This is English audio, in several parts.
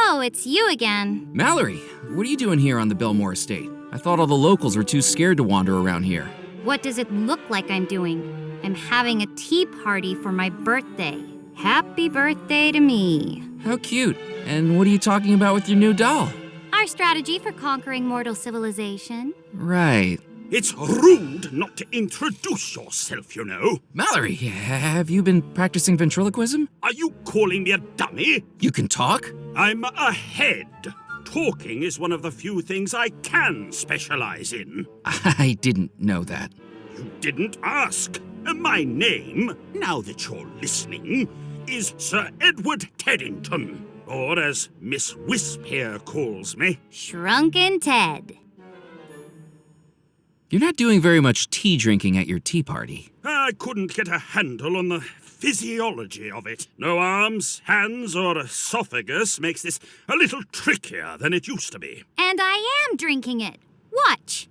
Oh, it's you again. Mallory, what are you doing here on the Bellemore estate? I thought all the locals were too scared to wander around here. What does it look like I'm doing? I'm having a tea party for my birthday. Happy birthday to me. How cute. And what are you talking about with your new doll? Our strategy for conquering mortal civilization. Right. It's rude not to introduce yourself, you know. Mallory, have you been practicing ventriloquism? Are you calling me a dummy? You can talk? I'm a head. Talking is one of the few things I can specialize in. I didn't know that. You didn't ask. My name, now that you're listening, is Sir Edward Teddington. Or as Miss Wisp here calls me, Shrunken Ted. You're not doing very much tea drinking at your tea party. I couldn't get a handle on the physiology of it. No arms, hands, or esophagus makes this a little trickier than it used to be. And I am drinking it. Watch.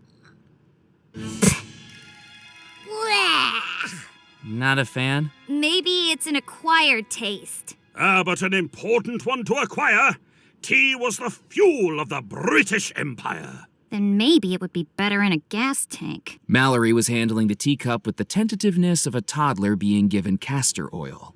Not a fan? Maybe it's an acquired taste. But an important one to acquire. Tea was the fuel of the British Empire. Then maybe it would be better in a gas tank. Mallory was handling the teacup with the tentativeness of a toddler being given castor oil.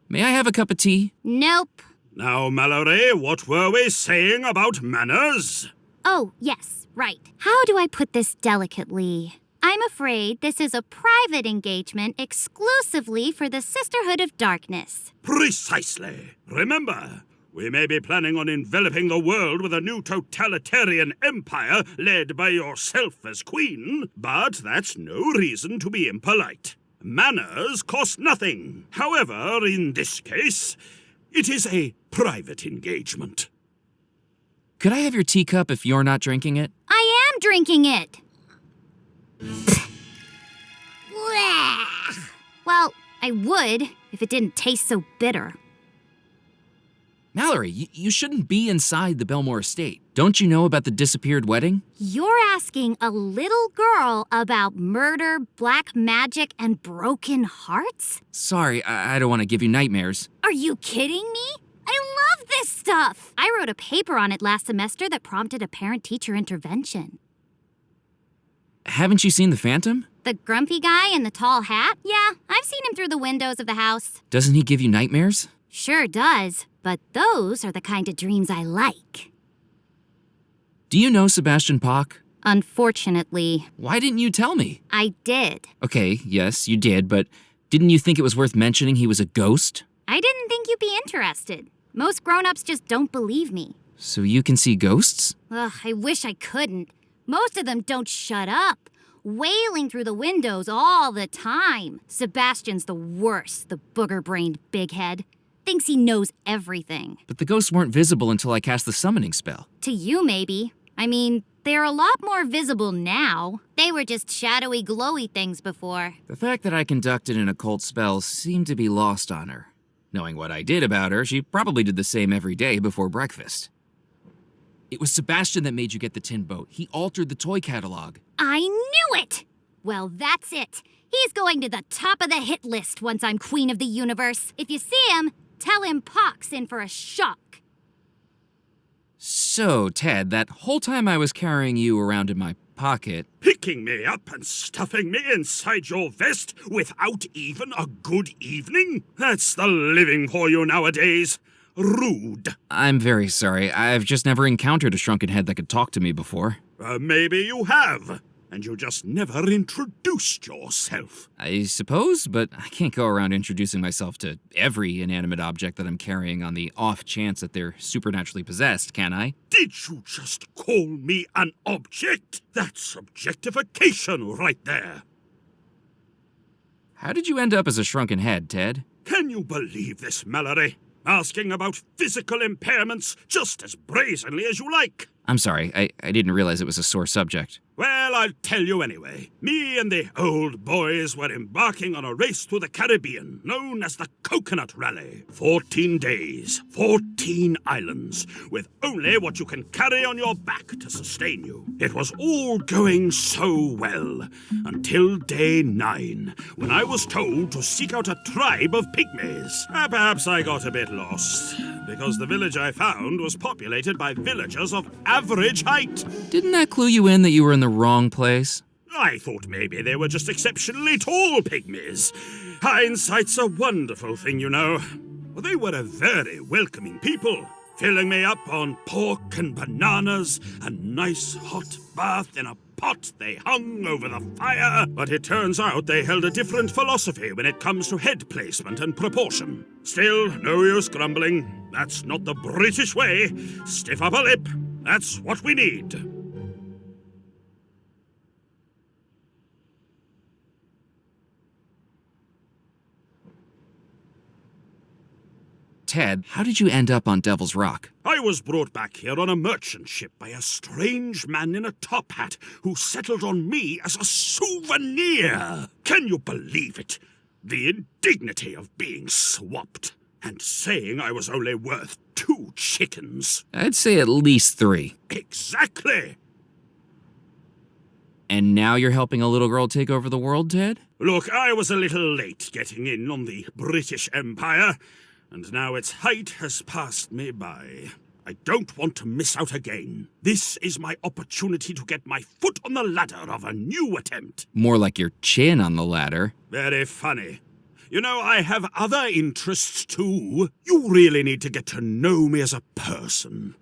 May I have a cup of tea? Nope. Now, Mallory, what were we saying about manners? Oh, yes, right. How do I put this delicately? I'm afraid this is a private engagement exclusively for the Sisterhood of Darkness. Precisely. Remember, we may be planning on enveloping the world with a new totalitarian empire led by yourself as queen, but that's no reason to be impolite. Manners cost nothing. However, in this case, it is a private engagement. Could I have your teacup if you're not drinking it? I am drinking it. Well, I would if it didn't taste so bitter. Mallory, you shouldn't be inside the Bellemore estate. Don't you know about the disappeared wedding? You're asking a little girl about murder, black magic, and broken hearts? Sorry, I don't want to give you nightmares. Are you kidding me? I love this stuff! I wrote a paper on it last semester that prompted a parent-teacher intervention. Haven't you seen the Phantom? The grumpy guy in the tall hat? Yeah, I've seen him through the windows of the house. Doesn't he give you nightmares? Sure does, but those are the kind of dreams I like. Do you know Sebastian Bach? Unfortunately. Why didn't you tell me? I did. Okay, yes, you did, but didn't you think it was worth mentioning he was a ghost? I didn't think you'd be interested. Most grown-ups just don't believe me. So you can see ghosts? Ugh, I wish I couldn't. Most of them don't shut up, wailing through the windows all the time. Sebastian's the worst, the booger-brained bighead. Thinks he knows everything. But the ghosts weren't visible until I cast the summoning spell. To you, maybe. I mean, they're a lot more visible now. They were just shadowy, glowy things before. The fact that I conducted an occult spell seemed to be lost on her. Knowing what I did about her, she probably did the same every day before breakfast. It was Sebastian that made you get the tin boat. He altered the toy catalog. I knew it! Well, that's it. He's going to the top of the hit list once I'm queen of the universe. If you see him, tell him Pock's in for a shock. So, Ted, that whole time I was carrying you around in my pocket... Picking me up and stuffing me inside your vest without even a good evening? That's the living for you nowadays. Rude. I'm very sorry. I've just never encountered a shrunken head that could talk to me before. Maybe you have, and you just never introduced yourself. I suppose, but I can't go around introducing myself to every inanimate object that I'm carrying on the off chance that they're supernaturally possessed, can I? Did you just call me an object? That's objectification right there. How did you end up as a shrunken head, Ted? Can you believe this, Mallory? Asking about physical impairments just as brazenly as you like. I'm sorry, I didn't realize it was a sore subject. Well, I'll tell you anyway. Me and the old boys were embarking on a race to the Caribbean, known as the Coconut Rally. 14 days, 14 islands, with only what you can carry on your back to sustain you. It was all going so well, until day 9, when I was told to seek out a tribe of pygmies. Perhaps I got a bit lost, because the village I found was populated by villagers of average height. Didn't that clue you in that you were in the wrong place? I thought maybe they were just exceptionally tall pygmies. Hindsight's a wonderful thing, you know. They were a very welcoming people, filling me up on pork and bananas, a nice hot bath in a pot they hung over the fire. But it turns out they held a different philosophy when it comes to head placement and proportion. Still, no use grumbling. That's not the British way. Stiff upper lip. That's what we need. Ted, how did you end up on Devil's Rock? I was brought back here on a merchant ship by a strange man in a top hat who settled on me as a souvenir. Can you believe it? The indignity of being swapped and saying I was only worth 2 chickens. I'd say at least 3. Exactly. And now you're helping a little girl take over the world, Ted? Look, I was a little late getting in on the British Empire, and now its height has passed me by. I don't want to miss out again. This is my opportunity to get my foot on the ladder of a new attempt. More like your chin on the ladder. Very funny. You know, I have other interests too. You really need to get to know me as a person.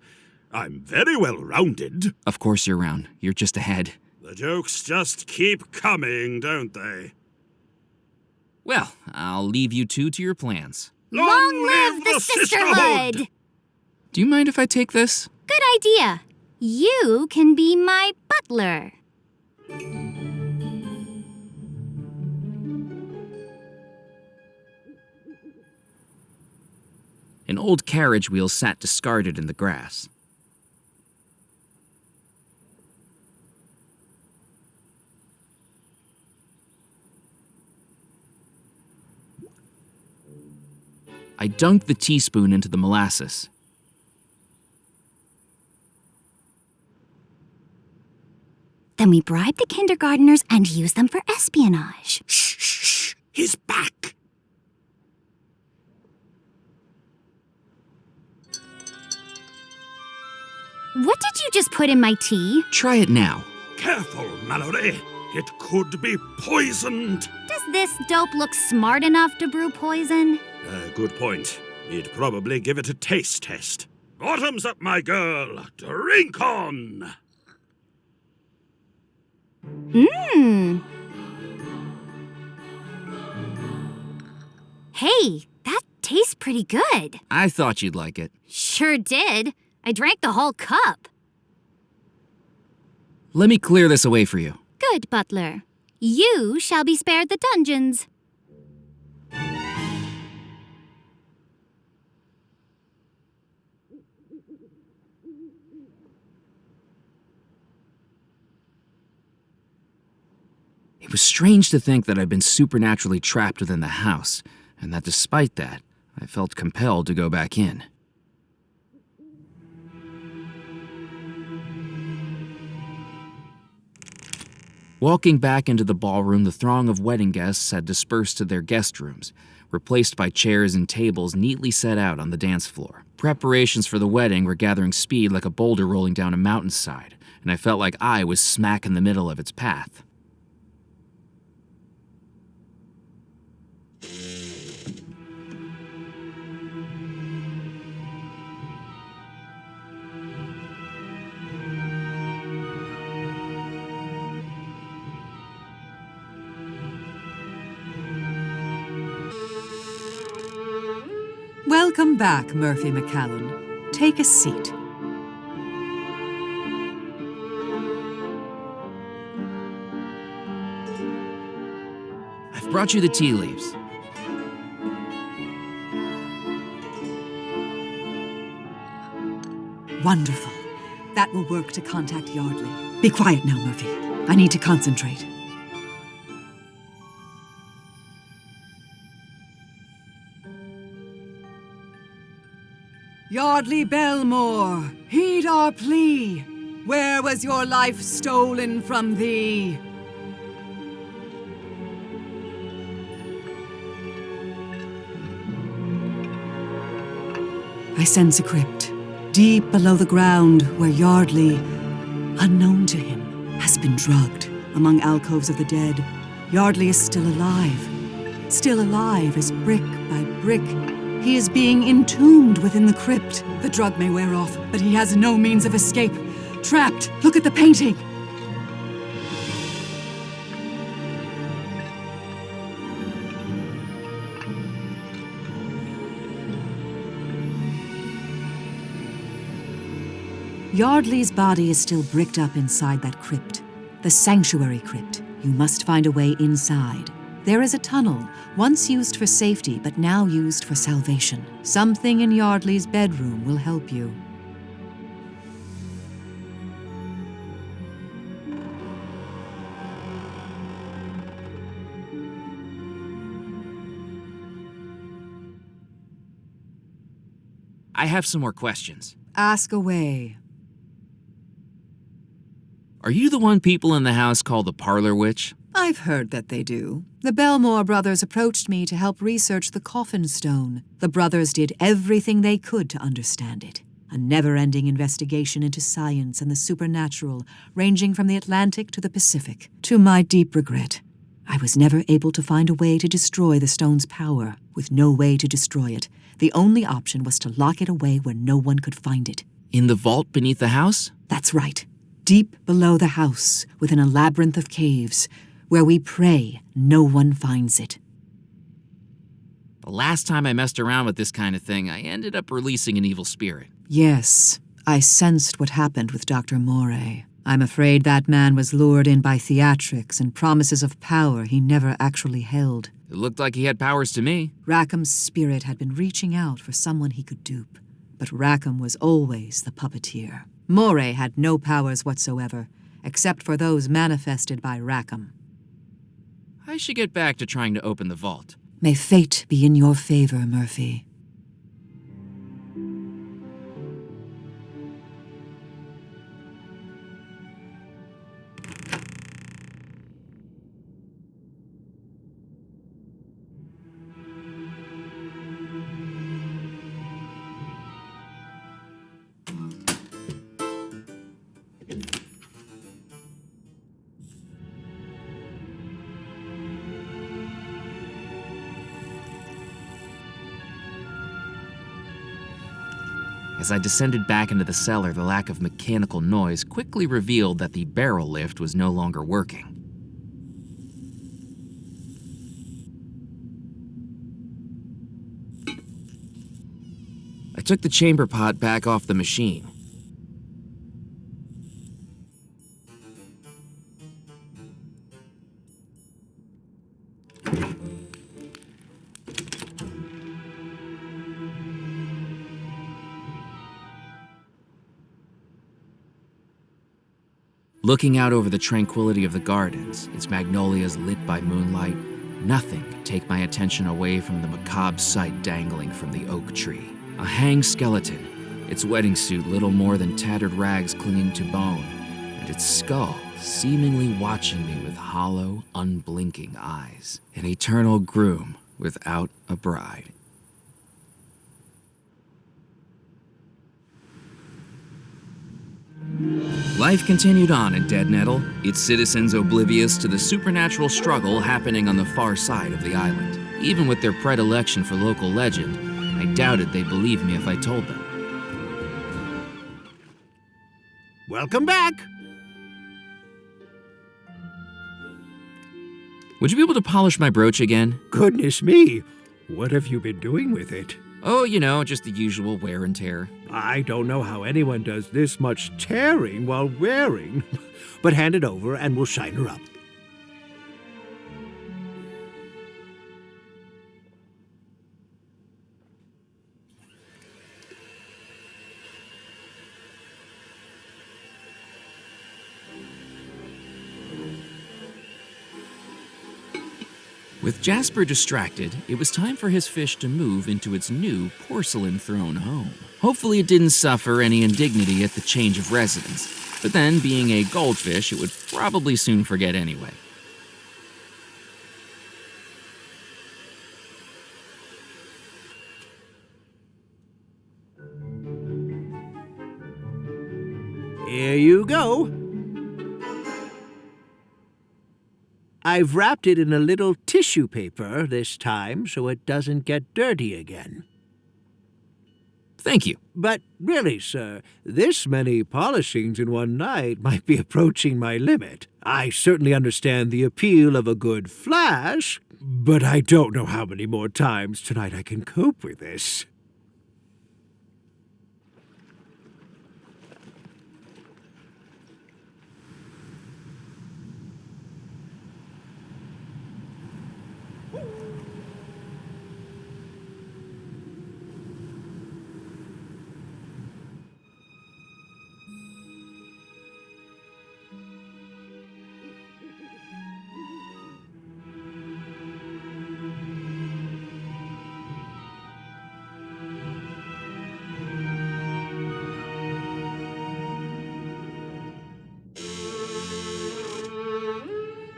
I'm very well-rounded. Of course you're round. You're just ahead. The jokes just keep coming, don't they? Well, I'll leave you two to your plans. Long live the sisterhood! Do you mind if I take this? Good idea. You can be my butler. An old carriage wheel sat discarded in the grass. I dunked the teaspoon into the molasses. Then we bribe the kindergarteners and use them for espionage. Shh, shh, shh. He's back. What did you just put in my tea? Try it now. Careful, Mallory. It could be poisoned. Does this dope look smart enough to brew poison? Good point. He'd probably give it a taste test. Bottoms up, my girl. Drink on. Hey, that tastes pretty good. I thought you'd like it. Sure did. I drank the whole cup. Let me clear this away for you. Good, butler. You shall be spared the dungeons. It was strange to think that I'd been supernaturally trapped within the house, and that despite that, I felt compelled to go back in. Walking back into the ballroom, the throng of wedding guests had dispersed to their guest rooms, replaced by chairs and tables neatly set out on the dance floor. Preparations for the wedding were gathering speed like a boulder rolling down a mountainside, and I felt like I was smack in the middle of its path. Welcome back, Murphy McCallan. Take a seat. I've brought you the tea leaves. Wonderful. That will work to contact Yardley. Be quiet now, Murphy. I need to concentrate. Yardley Bellemore, heed our plea. Where was your life stolen from thee? I sense a crypt, deep below the ground where Yardley, unknown to him, has been drugged. Among alcoves of the dead, Yardley is still alive as brick by brick. He is being entombed within the crypt. The drug may wear off, but he has no means of escape. Trapped! Look at the painting! Yardley's body is still bricked up inside that crypt. The sanctuary crypt. You must find a way inside. There is a tunnel, once used for safety, but now used for salvation. Something in Yardley's bedroom will help you. I have some more questions. Ask away. Are you the one people in the house call the parlor witch? I've heard that they do. The Bellemore brothers approached me to help research the coffin stone. The brothers did everything they could to understand it. A never-ending investigation into science and the supernatural, ranging from the Atlantic to the Pacific. To my deep regret, I was never able to find a way to destroy the stone's power. With no way to destroy it, the only option was to lock it away where no one could find it. In the vault beneath the house? That's right. Deep below the house, within a labyrinth of caves, where we pray no one finds it. The last time I messed around with this kind of thing, I ended up releasing an evil spirit. Yes, I sensed what happened with Dr. Moray. I'm afraid that man was lured in by theatrics and promises of power he never actually held. It looked like he had powers to me. Rackham's spirit had been reaching out for someone he could dupe, but Rackham was always the puppeteer. Moray had no powers whatsoever, except for those manifested by Rackham. I should get back to trying to open the vault. May fate be in your favor, Murphy. As I descended back into the cellar, the lack of mechanical noise quickly revealed that the barrel lift was no longer working. I took the chamber pot back off the machine. Looking out over the tranquility of the gardens, its magnolias lit by moonlight, nothing could take my attention away from the macabre sight dangling from the oak tree. A hanged skeleton, its wedding suit little more than tattered rags clinging to bone, and its skull seemingly watching me with hollow, unblinking eyes. An eternal groom without a bride. Life continued on in Dead Nettle, its citizens oblivious to the supernatural struggle happening on the far side of the island. Even with their predilection for local legend, I doubted they'd believe me if I told them. Welcome back. Would you be able to polish my brooch again? Goodness me, what have you been doing with it? Oh, you know, just the usual wear and tear. I don't know how anyone does this much tearing while wearing. But hand it over and we'll shine her up. With Jasper distracted, it was time for his fish to move into its new porcelain throne home. Hopefully it didn't suffer any indignity at the change of residence, but then, being a goldfish, it would probably soon forget anyway. Here you go. I've wrapped it in a little tissue paper this time so it doesn't get dirty again. Thank you. But really, sir, this many polishings in one night might be approaching my limit. I certainly understand the appeal of a good flash, but I don't know how many more times tonight I can cope with this.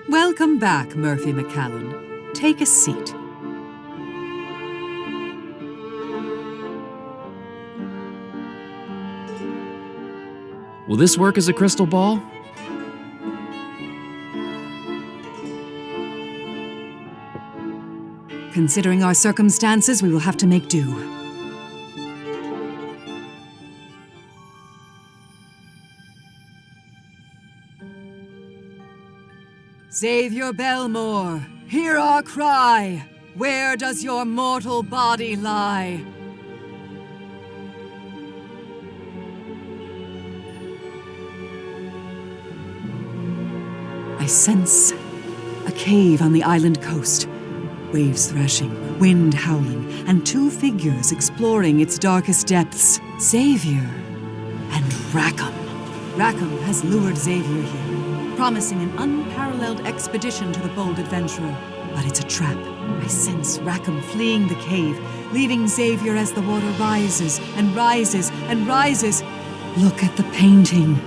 Welcome back, Murphy McCallan. Take a seat. Will this work as a crystal ball? Considering our circumstances, we will have to make do. Xavier Bellemore, hear our cry! Where does your mortal body lie? I sense a cave on the island coast. Waves thrashing, wind howling, and two figures exploring its darkest depths. Xavier and Rackham. Rackham has lured Xavier here, promising an unparalleled expedition to the bold adventurer. But it's a trap. I sense Rackham fleeing the cave, leaving Xavier as the water rises and rises and rises. Look at the painting.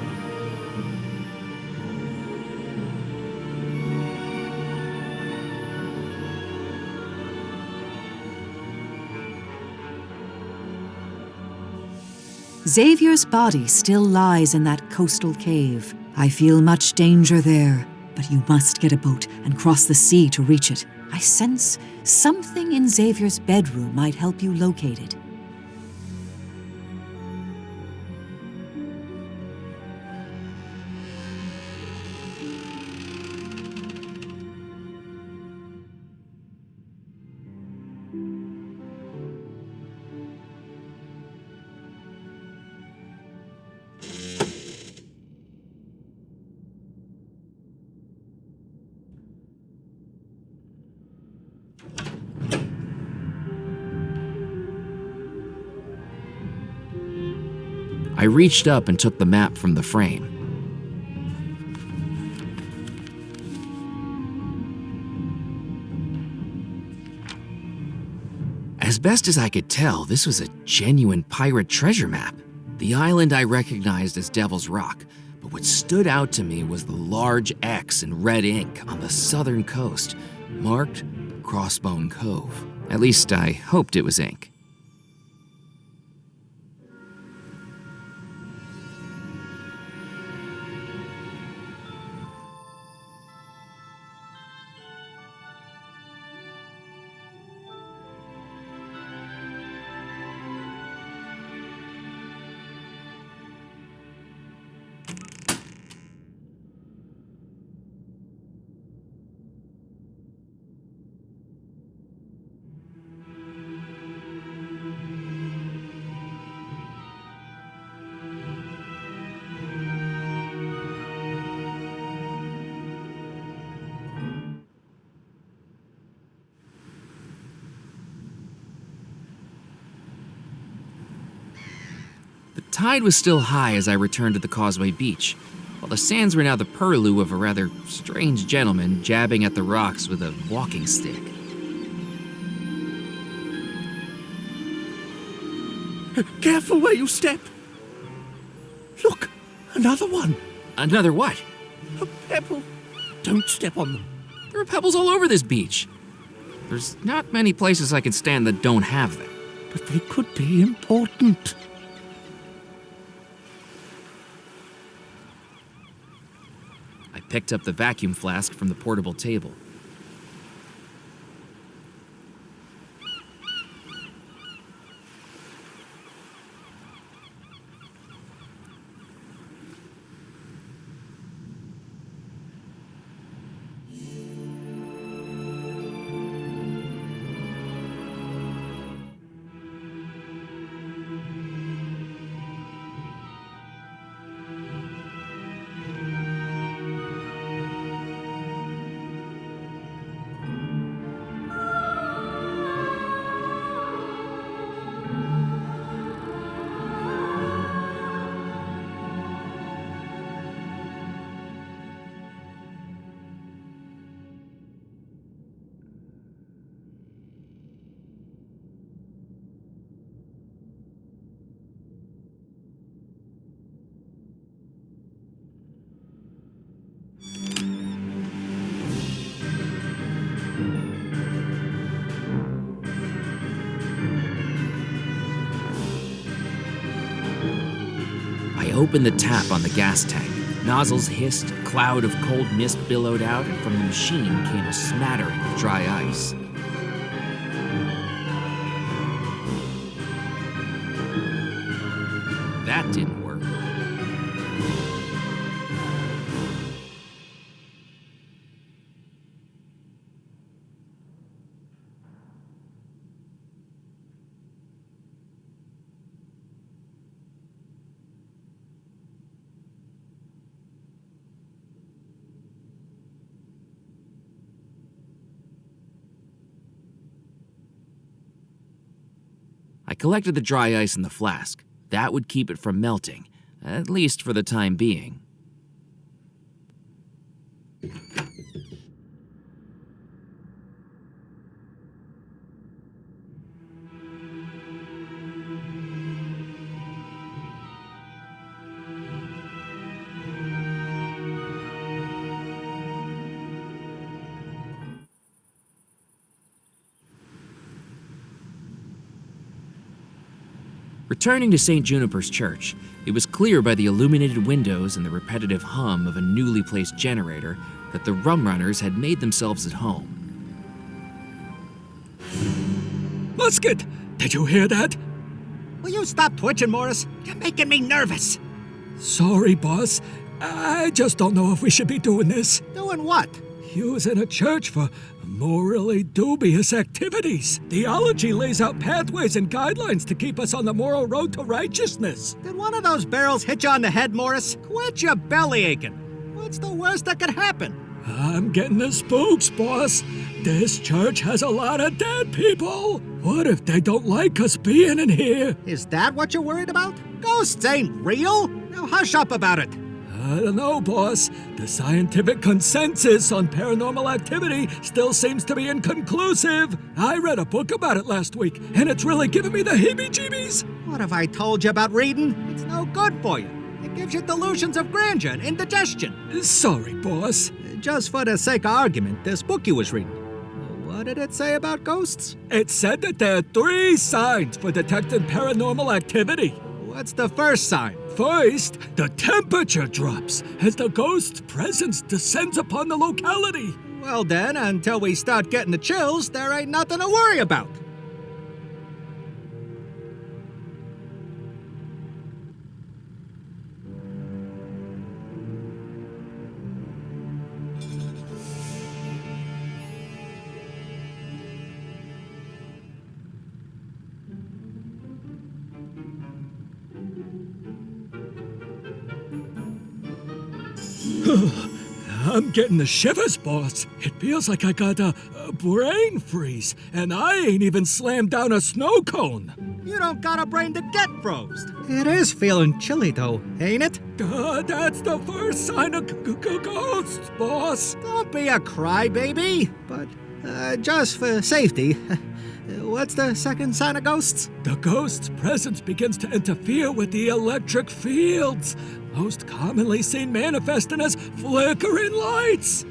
Xavier's body still lies in that coastal cave. I feel much danger there, but you must get a boat and cross the sea to reach it. I sense something in Xavier's bedroom might help you locate it. I reached up and took the map from the frame. As best as I could tell, this was a genuine pirate treasure map. The island I recognized as Devil's Rock, but what stood out to me was the large X in red ink on the southern coast, marked Crossbone Cove. At least I hoped it was ink. The tide was still high as I returned to the Causeway Beach, while the sands were now the purlieu of a rather strange gentleman jabbing at the rocks with a walking stick. Careful where you step. Look, another one. Another what? A pebble. Don't step on them. There are pebbles all over this beach. There's not many places I can stand that don't have them. But they could be important. I picked up the vacuum flask from the portable table. I opened the tap on the gas tank. Nozzles hissed, a cloud of cold mist billowed out, and from the machine came a smattering of dry ice. That didn't work. I collected the dry ice in the flask. That would keep it from melting, at least for the time being. Returning to St. Juniper's Church, it was clear by the illuminated windows and the repetitive hum of a newly placed generator that the rum runners had made themselves at home. Musket! Did you hear that? Will you stop twitching, Morris? You're making me nervous. Sorry, boss. I just don't know if we should be doing this. Doing what? Using a church for morally dubious activities. Theology lays out pathways and guidelines to keep us on the moral road to righteousness. Did one of those barrels hit you on the head, Morris? Quit your belly aching. What's the worst that could happen? I'm getting the spooks, boss. This church has a lot of dead people. What if they don't like us being in here? Is that what you're worried about? Ghosts ain't real. Now hush up about it. I don't know, boss. The scientific consensus on paranormal activity still seems to be inconclusive. I read a book about it last week, and it's really giving me the heebie-jeebies. What have I told you about reading? It's no good for you. It gives you delusions of grandeur and indigestion. Sorry, boss. Just for the sake of argument, this book you was reading. What did it say about ghosts? It said that there are 3 signs for detecting paranormal activity. What's the first sign? First, the temperature drops as the ghost's presence descends upon the locality. Well then, until we start getting the chills, there ain't nothing to worry about. I'm getting the shivers, boss. It feels like I got a brain freeze, and I ain't even slammed down a snow cone. You don't got a brain to get froze. It is feeling chilly, though, ain't it? That's the first sign of ghosts, boss. Don't be a crybaby. But, just for safety, what's the second sign of ghosts? The ghost's presence begins to interfere with the electric fields, most commonly seen manifesting as flickering lights.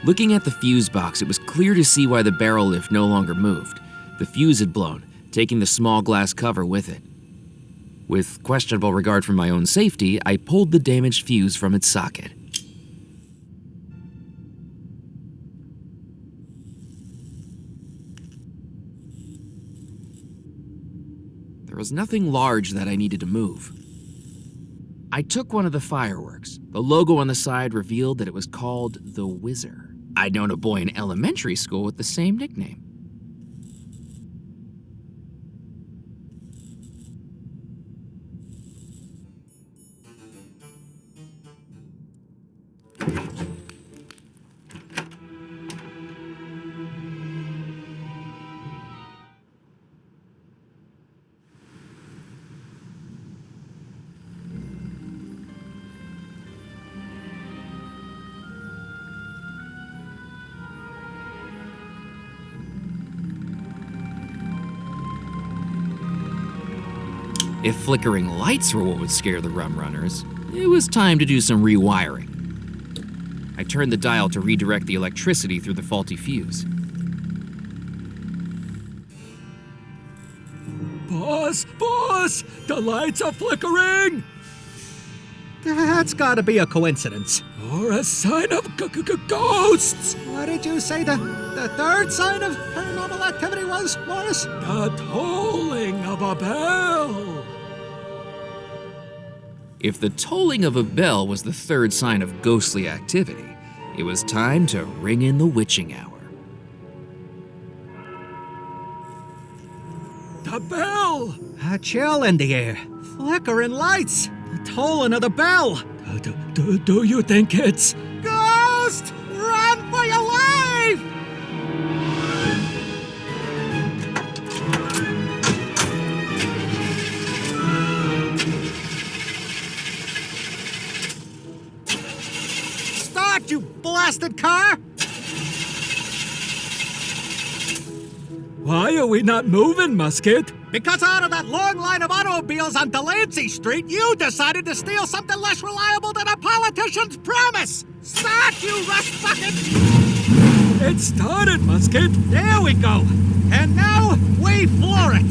Looking at the fuse box, it was clear to see why the barrel lift no longer moved. The fuse had blown, taking the small glass cover with it. With questionable regard for my own safety, I pulled the damaged fuse from its socket. There was nothing large that I needed to move. I took one of the fireworks. The logo on the side revealed that it was called the Whizzer. I'd known a boy in elementary school with the same nickname. If flickering lights were what would scare the rum runners, it was time to do some rewiring. I turned the dial to redirect the electricity through the faulty fuse. Boss! The lights are flickering! That's gotta be a coincidence. Or a sign of ghosts! What did you say the third sign of paranormal activity was, Morris? The tolling of a bell! If the tolling of a bell was the third sign of ghostly activity, it was time to ring in the witching hour. The bell! A chill in the air. Flickering lights. The tolling of the bell. Do you think it's... Ghost! Run for your life! Start, you blasted car! Why are we not moving, Musket? Because out of that long line of automobiles on Delancey Street, you decided to steal something less reliable than a politician's promise! Start, you rust bucket! It started, Musket. There we go. And now, we floor it.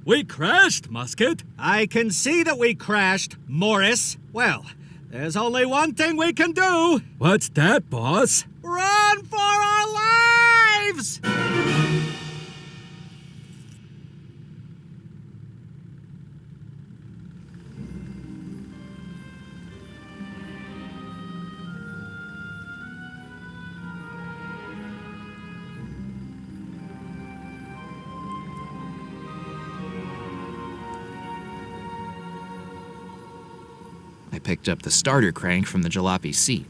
We crashed, Musket. I can see that we crashed, Morris. Well, there's only one thing we can do. What's that, boss? Run for our lives! I picked up the starter crank from the jalopy seat.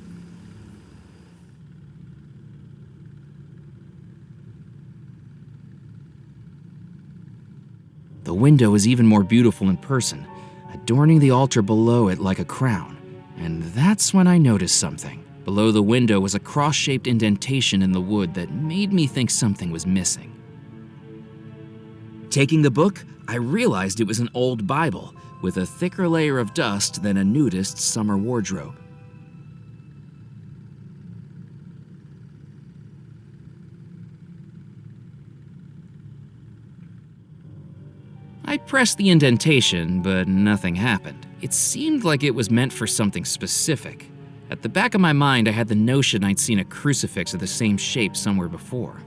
The window is even more beautiful in person, adorning the altar below it like a crown. And that's when I noticed something. Below the window was a cross-shaped indentation in the wood that made me think something was missing. Taking the book, I realized it was an old Bible, with a thicker layer of dust than a nudist's summer wardrobe. I pressed the indentation, but nothing happened. It seemed like it was meant for something specific. At the back of my mind, I had the notion I'd seen a crucifix of the same shape somewhere before.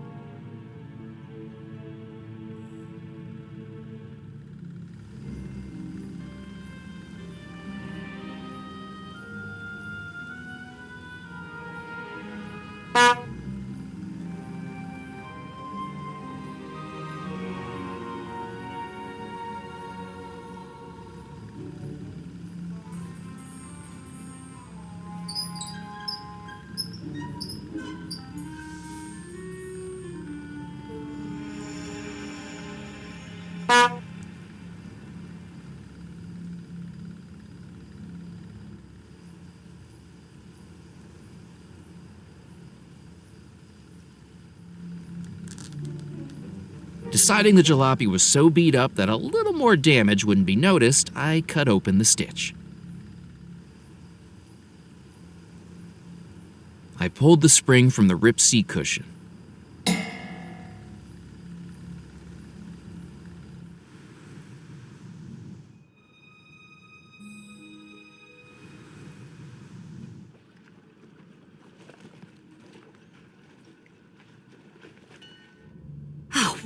Deciding the jalopy was so beat up that a little more damage wouldn't be noticed, I cut open the stitch. I pulled the spring from the ripped seat cushion.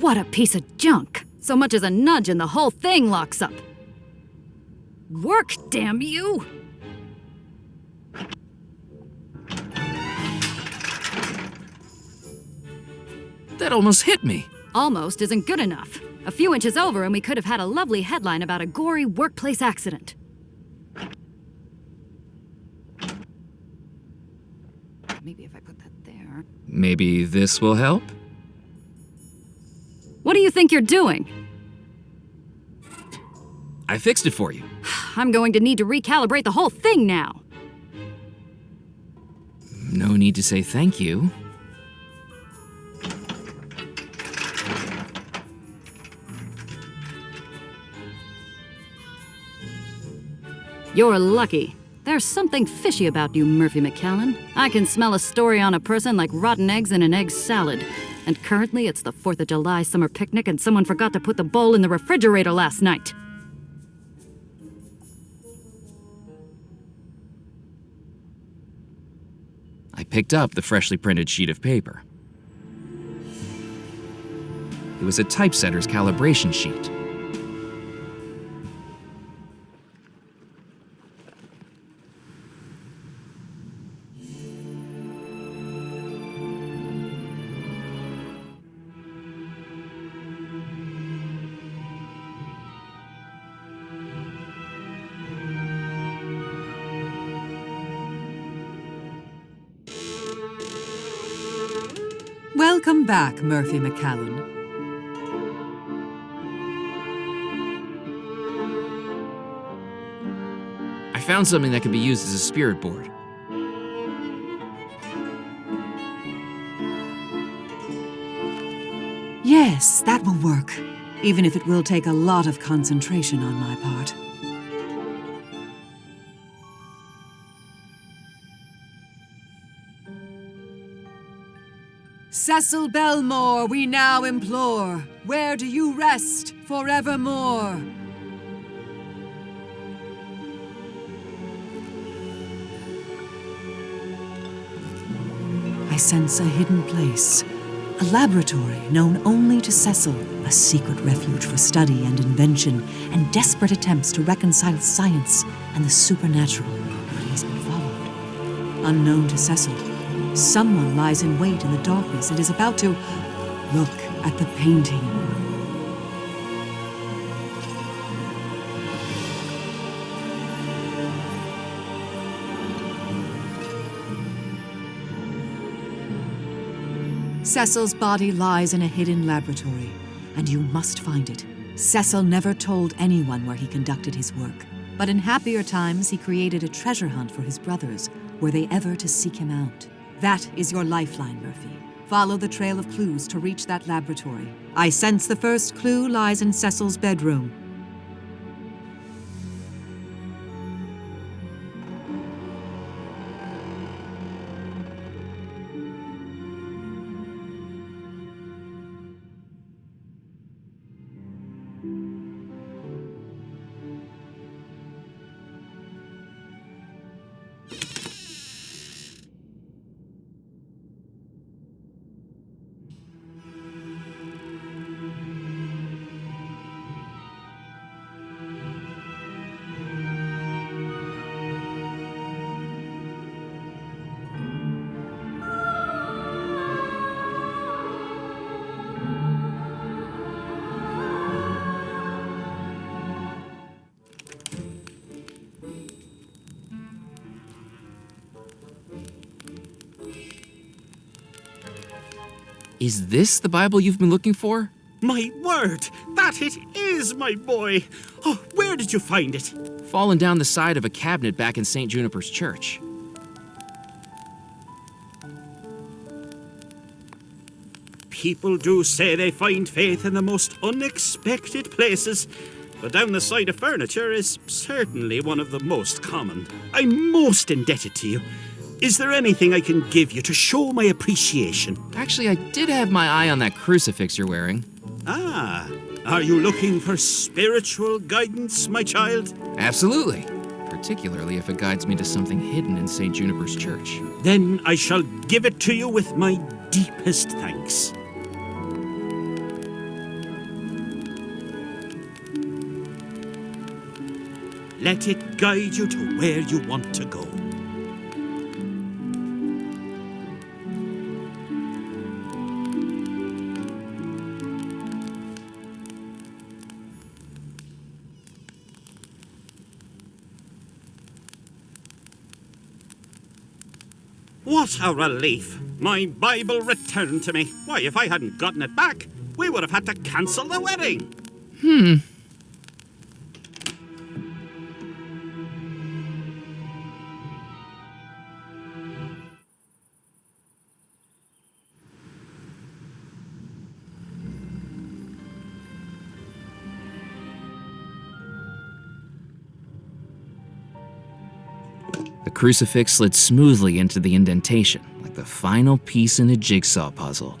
What a piece of junk! So much as a nudge and the whole thing locks up. Work, damn you! That almost hit me. Almost isn't good enough. A few inches over and we could have had a lovely headline about a gory workplace accident. Maybe if I put that there. Maybe this will help? What do you think you're doing? I fixed it for you. I'm going to need to recalibrate the whole thing now. No need to say thank you. You're lucky. There's something fishy about you, Murphy McCallan. I can smell a story on a person like rotten eggs in an egg salad. And currently it's the 4th of July summer picnic and someone forgot to put the bowl in the refrigerator last night. I picked up the freshly printed sheet of paper. It was a typesetter's calibration sheet. Welcome back, Murphy McCallan. I found something that could be used as a spirit board. Yes, that will work, even if it will take a lot of concentration on my part. Cecil Bellemore, we now implore, where do you rest forevermore? I sense a hidden place, a laboratory known only to Cecil, a secret refuge for study and invention, and desperate attempts to reconcile science and the supernatural. But he's been followed. Unknown to Cecil, someone lies in wait in the darkness and is about to look at the painting. Cecil's body lies in a hidden laboratory, and you must find it. Cecil never told anyone where he conducted his work, but in happier times he created a treasure hunt for his brothers, were they ever to seek him out. That is your lifeline, Murphy. Follow the trail of clues to reach that laboratory. I sense the first clue lies in Cecil's bedroom. Is this the Bible you've been looking for? My word, that it is, my boy. Oh, where did you find it? Fallen down the side of a cabinet back in St. Juniper's church. People do say they find faith in the most unexpected places, but down the side of furniture is certainly one of the most common. I'm most indebted to you. Is there anything I can give you to show my appreciation? Actually, I did have my eye on that crucifix you're wearing. Ah, are you looking for spiritual guidance, my child? Absolutely. Particularly if it guides me to something hidden in St. Juniper's church. Then I shall give it to you with my deepest thanks. Let it guide you to where you want to go. What a relief! My Bible returned to me. Why, if I hadn't gotten it back, we would have had to cancel the wedding. The crucifix slid smoothly into the indentation, like the final piece in a jigsaw puzzle.